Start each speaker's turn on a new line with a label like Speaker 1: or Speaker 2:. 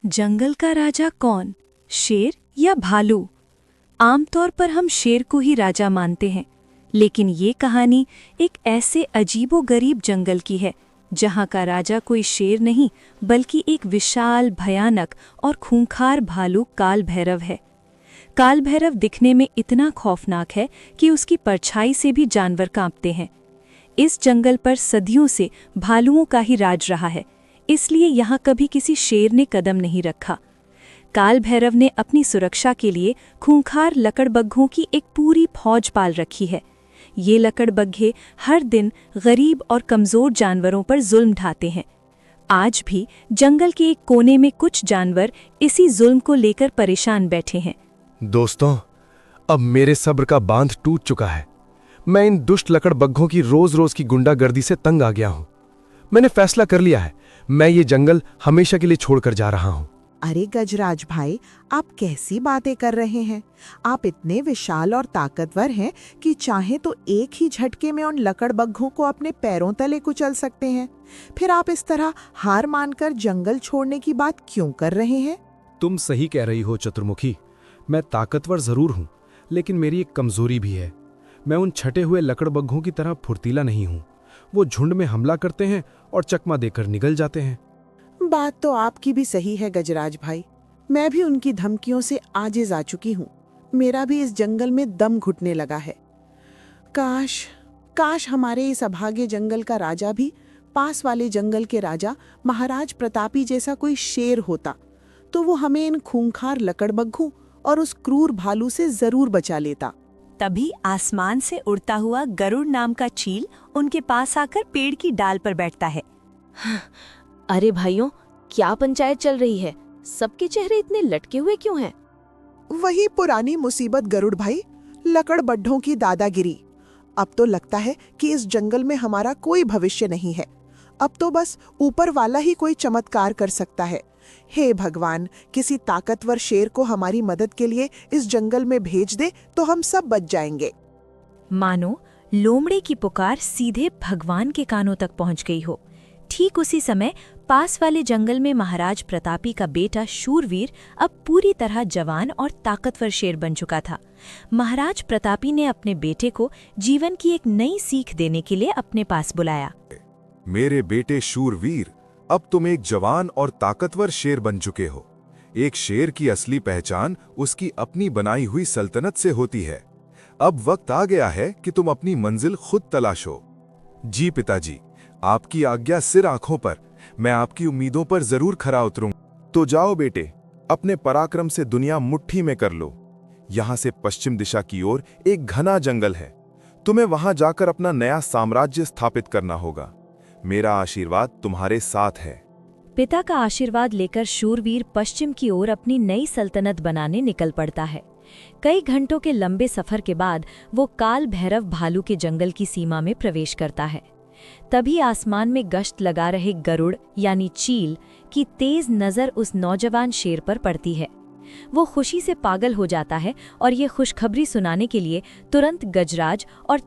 Speaker 1: जंगल का राजा कौन, शेर या भालू? आमतौर पर हम शेर को ही राजा मानते हैं, लेकिन ये कहानी एक ऐसे अजीबोगरीब जंगल की है जहाँ का राजा कोई शेर नहीं बल्कि एक विशाल, भयानक और खूंखार भालू काल भैरव है। काल भैरव दिखने में इतना खौफनाक है कि उसकी परछाई से भी जानवर कांपते हैं। इस जंगल पर सदियों से भालुओं का ही राज रहा है, इसलिए यहाँ कभी किसी शेर ने कदम नहीं रखा। काल भैरव ने अपनी सुरक्षा के लिए खूंखार लकड़बग्घों की एक पूरी फौज पाल रखी है। ये लकड़बग्घे हर दिन गरीब और कमज़ोर जानवरों पर जुल्म ढाते हैं। आज भी जंगल के एक कोने में कुछ जानवर इसी जुल्म को लेकर परेशान बैठे हैं।
Speaker 2: दोस्तों, अब मेरे सब्र का बांध टूट चुका है। मैं इन दुष्ट लकड़बग्घों की रोज-रोज की गुंडागर्दी से तंग आ गया हूँ। मैंने फैसला कर लिया है, मैं ये जंगल हमेशा के लिए छोड़कर जा रहा हूँ।
Speaker 3: अरे गजराज भाई, आप कैसी बातें कर रहे हैं? आप इतने विशाल और ताकतवर हैं कि चाहे तो एक ही झटके में उन लकड़बग्घों को अपने पैरों तले कुचल सकते हैं। फिर आप इस तरह हार मानकर जंगल छोड़ने की बात क्यों कर रहे हैं?
Speaker 2: तुम सही कह रही हो चतुर्मुखी। मैं ताकतवर जरूर हूँ, लेकिन मेरी एक कमजोरी भी है। मैं उन छटे हुए लकड़बग्घों की तरह फुर्तीला नहीं हूँ। वो झुंड में हमला करते हैं और चकमा देकर निगल जाते हैं।
Speaker 3: बात तो आपकी भी सही है गजराज भाई। मैं भी उनकी धमकियों से आजिज आ चुकी हूँ। मेरा भी इस जंगल में दम घुटने लगा है। काश हमारे इस अभागे जंगल का राजा भी पास वाले जंगल के राजा महाराज प्रतापी जैसा कोई शेर होता, तो वो हमें इन खूंखार लकड़बग्घों और उस क्रूर भालू से जरूर बचा लेता।
Speaker 1: तभी आसमान से उड़ता हुआ गरुड़ नाम का चील उनके पास आकर पेड़ की डाल पर बैठता है।
Speaker 4: अरे भाइयों, क्या पंचायत चल रही है? सबके चेहरे इतने लटके हुए क्यों हैं?
Speaker 3: वही पुरानी मुसीबत गरुड़ भाई, लकड़बग्घों की दादागिरी। अब तो लगता है कि इस जंगल में हमारा कोई भविष्य नहीं है। अब तो बस ऊपर वाला ही कोई चमत्कार कर सकता है। हे भगवान, किसी ताकतवर शेर को हमारी मदद के लिए इस जंगल में भेज दे तो हम सब बच जाएंगे।
Speaker 1: मानो लोमड़े की पुकार सीधे भगवान के कानों तक पहुंच गई हो। ठीक उसी समय पास वाले जंगल में महाराज प्रतापी का बेटा शूरवीर अब पूरी तरह जवान और ताकतवर शेर बन चुका था। महाराज प्रतापी ने अपने बेटे को जीवन की एक नई सीख देने के लिए अपने पास बुलाया।
Speaker 5: मेरे बेटे शूरवीर, अब तुम एक जवान और ताकतवर शेर बन चुके हो। एक शेर की असली पहचान उसकी अपनी बनाई हुई सल्तनत से होती है। अब वक्त आ गया है कि तुम अपनी मंजिल खुद तलाशो। जी पिताजी, आपकी आज्ञा सिर आंखों पर। मैं आपकी उम्मीदों पर जरूर खरा उतरूंगा। तो जाओ बेटे, अपने पराक्रम से दुनिया मुट्ठी में कर लो। यहाँ से पश्चिम दिशा की ओर एक घना जंगल है। तुम्हें वहां जाकर अपना नया साम्राज्य स्थापित करना होगा। मेरा आशीर्वाद तुम्हारे साथ है।
Speaker 1: पिता का आशीर्वाद लेकर शूरवीर पश्चिम की ओर अपनी नई सल्तनत बनाने निकल पड़ता है। कई घंटों के लंबे सफर के बाद वो काल भैरव भालू के जंगल की सीमा में प्रवेश करता है। तभी आसमान में गश्त लगा रहे गरुड़ यानी चील की तेज नजर उस नौजवान शेर पर पड़ती है। वो खुशी से पागल हो जाता है और ये खुशखबरी सुनाने के लिए तुरंत गजराज और